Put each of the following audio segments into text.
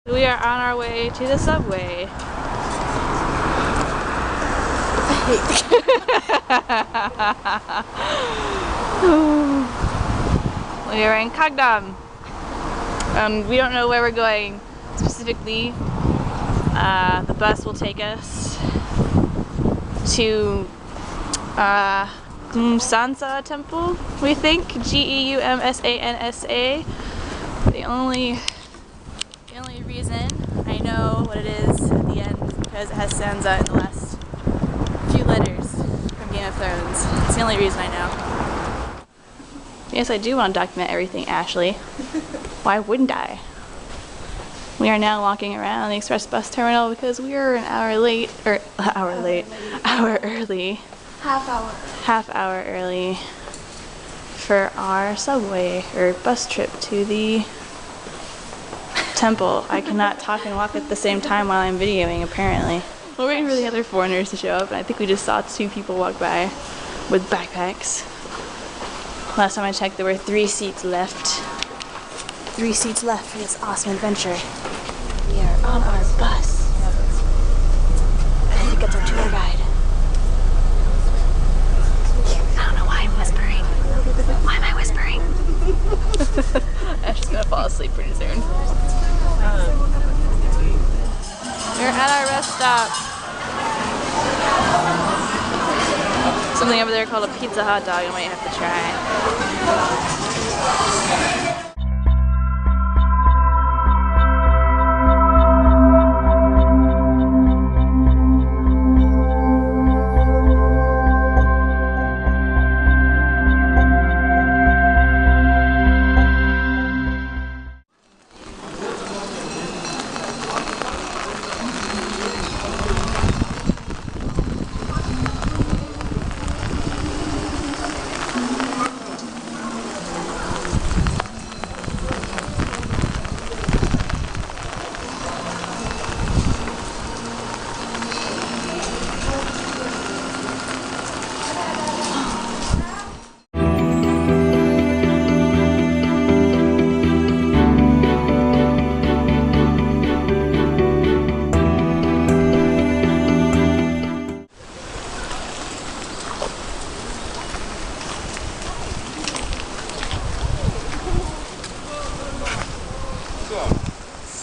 We are on our way to the subway. We are in Kagdam. We don't know where we're going specifically. The bus will take us to Geumsansa temple, we think. Geumsansa. The only reason I know what it is at the end is because it has Sansa in the last few letters from Game of Thrones. It's the only reason I know. Yes, I do want to document everything, Ashley. Why wouldn't I? We are now walking around the express bus terminal because we are an hour early. Half hour early for our subway or bus trip to the temple. I cannot talk and walk at the same time while I'm videoing, apparently. We're waiting for the other foreigners to show up, and I think we just saw 2 people walk by with backpacks. Last time I checked, there were 3 seats left. 3 seats left for this awesome adventure. We are on our bus. I think it's our tour guide. I don't know why I'm whispering. Why am I whispering? Ash is gonna fall asleep pretty soon. We're at our rest stop. Something over there called a pizza hot dog I might have to try.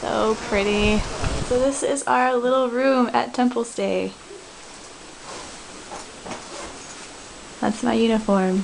So pretty. So this is our little room at Temple Stay. That's my uniform.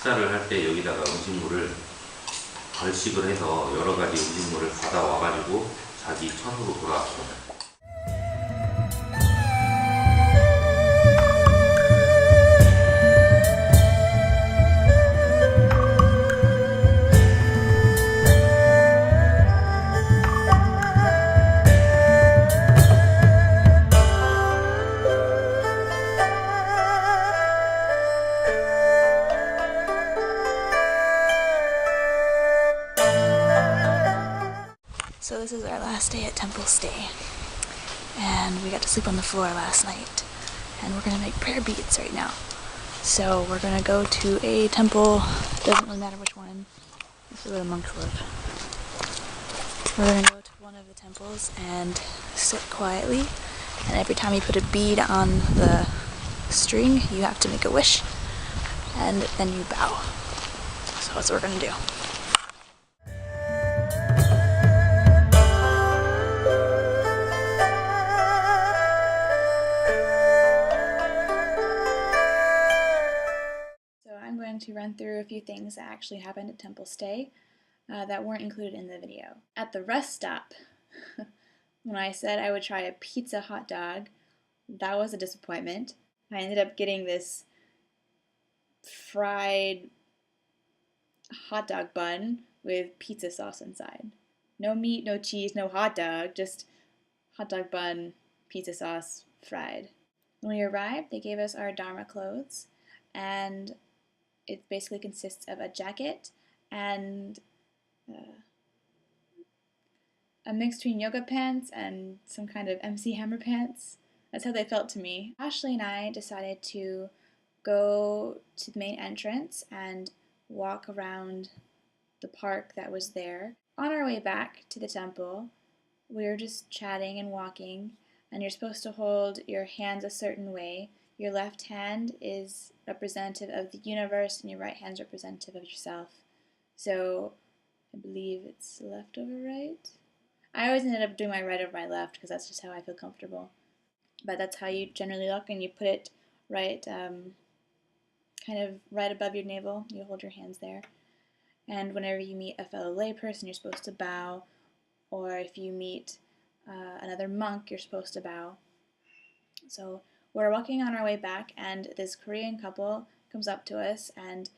식사를 할 때 여기다가 음식물을 걸식을 해서 여러 가지 음식물을 받아와가지고 자기 천으로 돌아왔습니다. So this is our last day at Temple Stay, and we got to sleep on the floor last night, and we're gonna make prayer beads right now. So we're gonna go to a temple, doesn't really matter which one, this is where the monks live. We're gonna go to one of the temples and sit quietly, and every time you put a bead on the string, you have to make a wish, and then you bow. So that's what we're gonna do. going to run through a few things that actually happened at Temple Stay that weren't included in the video. At the rest stop, when I said I would try a pizza hot dog, that was a disappointment. I ended up getting this fried hot dog bun with pizza sauce inside. No meat, no cheese, no hot dog, just hot dog bun, pizza sauce, fried. When we arrived, they gave us our Dharma clothes, and it basically consists of a jacket and a mix between yoga pants and some kind of MC Hammer pants. That's how they felt to me. Ashley and I decided to go to the main entrance and walk around the park that was there. On our way back to the temple, we were just chatting and walking, and you're supposed to hold your hands a certain way. Your left hand is representative of the universe, and your right hand is representative of yourself. So I believe it's left over right. I always ended up doing my right over my left because that's just how I feel comfortable. But that's how you generally look, and you put it right, kind of right above your navel. You hold your hands there. And whenever you meet a fellow layperson, you're supposed to bow. Or if you meet another monk, you're supposed to bow. So we're walking on our way back, and this Korean couple comes up to us, and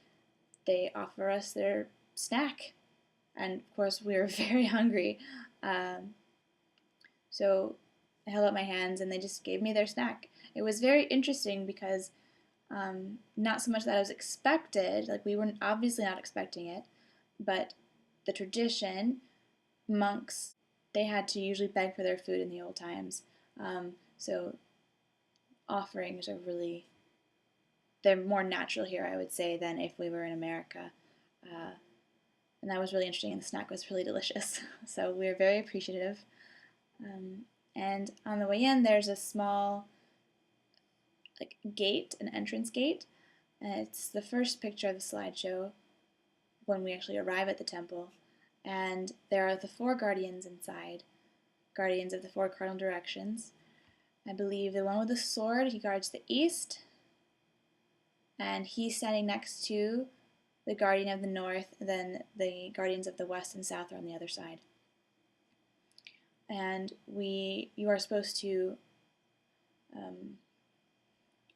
they offer us their snack. And of course, we were very hungry. So I held up my hands, and they just gave me their snack. It was very interesting because not so much that I was expected, like we were obviously not expecting it, but the tradition, monks, they had to usually beg for their food in the old times. So offerings are really, they're more natural here, I would say, than if we were in America. And that was really interesting, and the snack was really delicious. So we were very appreciative. And on the way in, there's a small gate, an entrance gate. And it's the first picture of the slideshow when we actually arrive at the temple. And there are the 4 guardians inside, guardians of the 4 cardinal directions. I believe the one with the sword, he guards the east, and he's standing next to the guardian of the north, then the guardians of the west and south are on the other side. And you are supposed to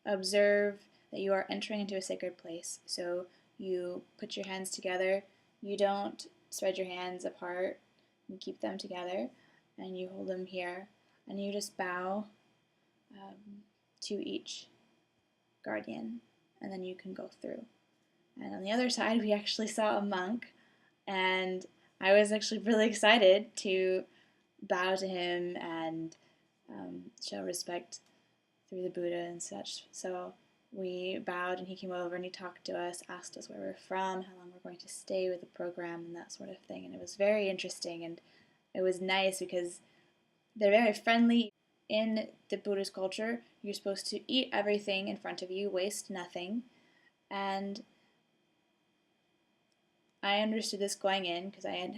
observe that you are entering into a sacred place. So you put your hands together, you don't spread your hands apart, you keep them together, and you hold them here, and you just bow to each guardian, and then you can go through. And on the other side, we actually saw a monk, and I was actually really excited to bow to him and show respect through the Buddha and such. So we bowed, and he came over and he talked to us, asked us where we're from, how long we're going to stay with the program, and that sort of thing. And it was very interesting, and it was nice because they're very friendly. In the Buddhist culture, you're supposed to eat everything in front of you, waste nothing. And I understood this going in because I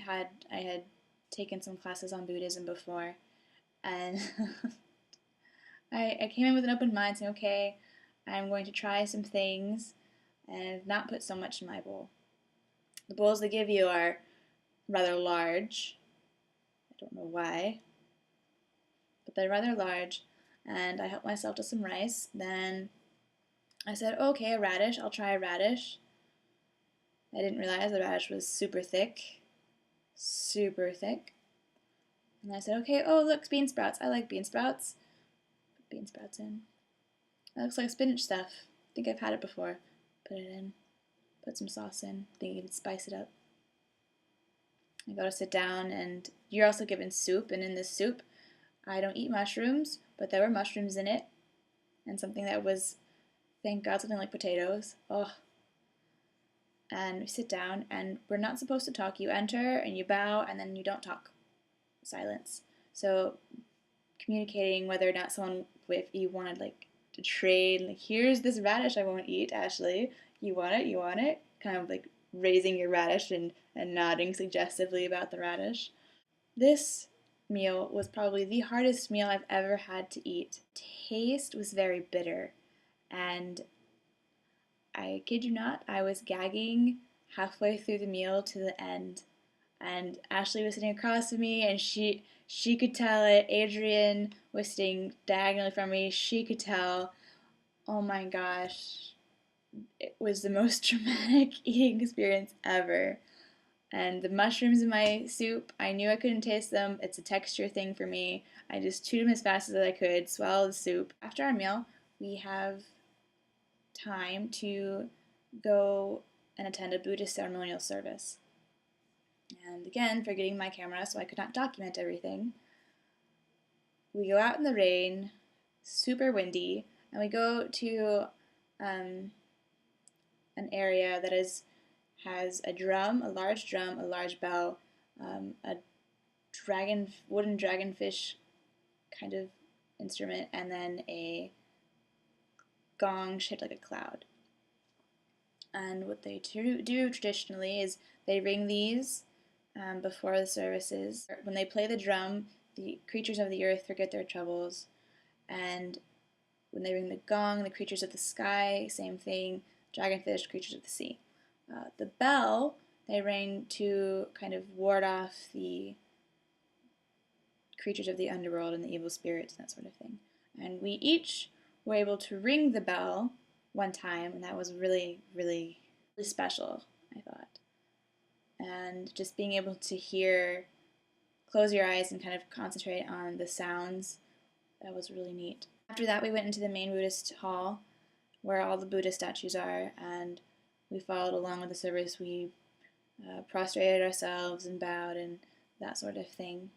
had taken some classes on Buddhism before, and I came in with an open mind, saying, okay, I'm going to try some things and not put so much in my bowl. The bowls they give you are rather large. I don't know why, but they're rather large, and I helped myself to some rice. Then I said, okay, a radish, I'll try a radish. I didn't realize the radish was super thick. Super thick. And I said, okay, oh, look, bean sprouts. I like bean sprouts. Put bean sprouts in. That looks like spinach stuff. I think I've had it before. Put it in. Put some sauce in. I think you can spice it up. I go to sit down, and you're also given soup. And in this soup, I don't eat mushrooms, but there were mushrooms in it. And something that was, thank God, something like potatoes. Oh. And we sit down, and we're not supposed to talk. You enter, and you bow, and then you don't talk. Silence. So communicating whether or not someone, if you wanted to trade, here's this radish I won't eat, Ashley. You want it? You want it? Kind of raising your radish and nodding suggestively about the radish. This meal was probably the hardest meal I've ever had to eat. Taste was very bitter, and I kid you not, I was gagging halfway through the meal to the end. And Ashley was sitting across from me, and she could tell it. Adrian was sitting diagonally from me. She could tell. Oh my gosh, it was the most traumatic eating experience ever. And the mushrooms in my soup, I knew I couldn't taste them. It's a texture thing for me. I just chewed them as fast as I could, swallowed the soup. After our meal, we have time to go and attend a Buddhist ceremonial service. And again, forgetting my camera, so I could not document everything. We go out in the rain, super windy, and we go to an area that has a drum, a large bell, a wooden dragonfish kind of instrument, and then a gong shaped like a cloud. And what they do traditionally is they ring these before the services. When they play the drum, the creatures of the earth forget their troubles, and when they ring the gong, the creatures of the sky, same thing, dragonfish, creatures of the sea. The bell they ring to kind of ward off the creatures of the underworld and the evil spirits and that sort of thing. And we each were able to ring the bell one time, and that was really, really, really special, I thought. And just being able to close your eyes and kind of concentrate on the sounds, that was really neat. After that, we went into the main Buddhist hall where all the Buddha statues are, and we followed along with the service. We prostrated ourselves and bowed and that sort of thing.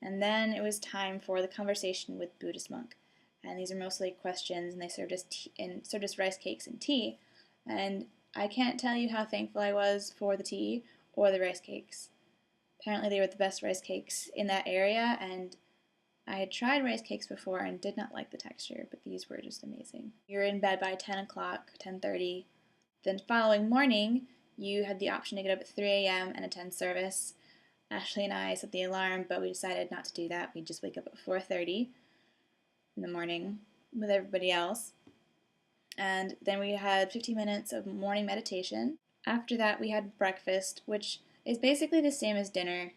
And then it was time for the conversation with Buddhist monk. And these are mostly questions, and they served us rice cakes and tea. And I can't tell you how thankful I was for the tea or the rice cakes. Apparently they were the best rice cakes in that area, and I had tried rice cakes before and did not like the texture, but these were just amazing. You were in bed by 10 o'clock, 10:30. Then following morning, you had the option to get up at 3 a.m. and attend service. Ashley and I set the alarm, but we decided not to do that. We'd just wake up at 4:30 in the morning with everybody else. And then we had 15 minutes of morning meditation. After that, we had breakfast, which is basically the same as dinner.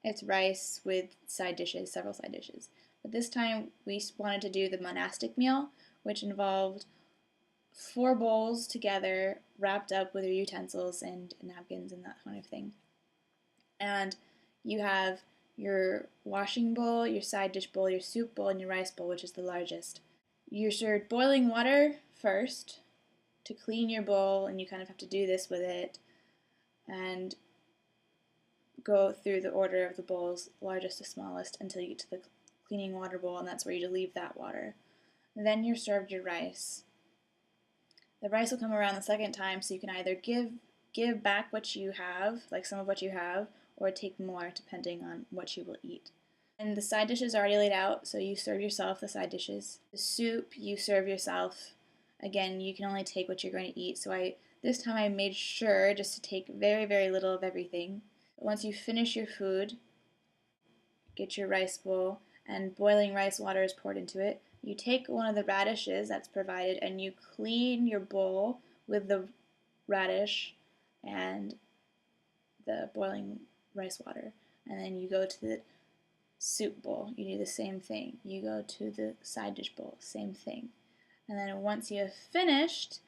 It's rice with several side dishes. But this time we wanted to do the monastic meal, which involved 4 bowls together, wrapped up with your utensils and napkins and that kind of thing. And you have your washing bowl, your side dish bowl, your soup bowl, and your rice bowl, which is the largest. You're served boiling water first to clean your bowl, and you kind of have to do this with it and go through the order of the bowls, largest to smallest, until you get to the cleaning water bowl, and that's where you leave that water. And then you're served your rice. The rice will come around the second time, so you can either give back what you have, like some of what you have, or take more depending on what you will eat. And the side dishes are already laid out, so you serve yourself the side dishes. The soup, you serve yourself. Again, you can only take what you're going to eat, so this time I made sure just to take very, very little of everything. Once you finish your food, get your rice bowl, and boiling rice water is poured into it. You take one of the radishes that's provided, and you clean your bowl with the radish and the boiling rice water. And then you go to the soup bowl, you do the same thing. You go to the side dish bowl, same thing. And then once you have finished,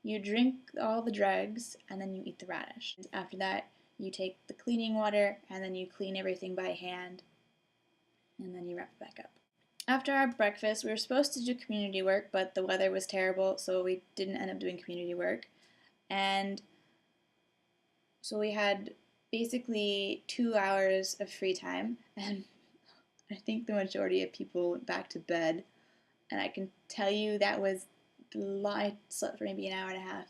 you drink all the dregs, and then you eat the radish. After that, you take the cleaning water, and then you clean everything by hand, and then you wrap it back up. After our breakfast, we were supposed to do community work, but the weather was terrible, so we didn't end up doing community work. And so we had basically 2 hours of free time, and I think the majority of people went back to bed. And I can tell you I slept for maybe an hour and a half.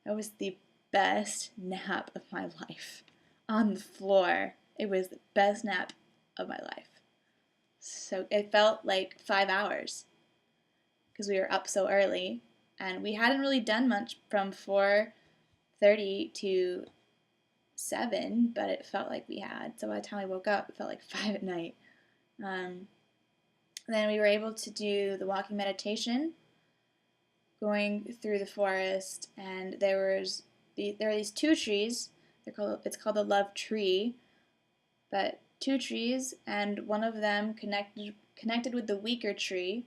That was the best nap of my life. On the floor. It was the best nap of my life. So it felt like 5 hours because we were up so early, and we hadn't really done much from 4:30 to 7, but it felt like we had. So by the time I woke up, it felt like 5 at night. Then we were able to do the walking meditation, going through the forest, and there are these two trees. It's called the love tree, but two trees, and one of them connected with the weaker tree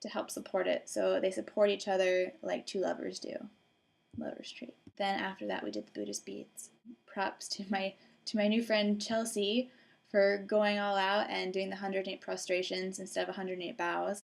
to help support it. So they support each other like two lovers do. Lover's tree. Then after that, we did the Buddhist beads. Props to my new friend Chelsea for going all out and doing the 108 prostrations instead of 108 bows.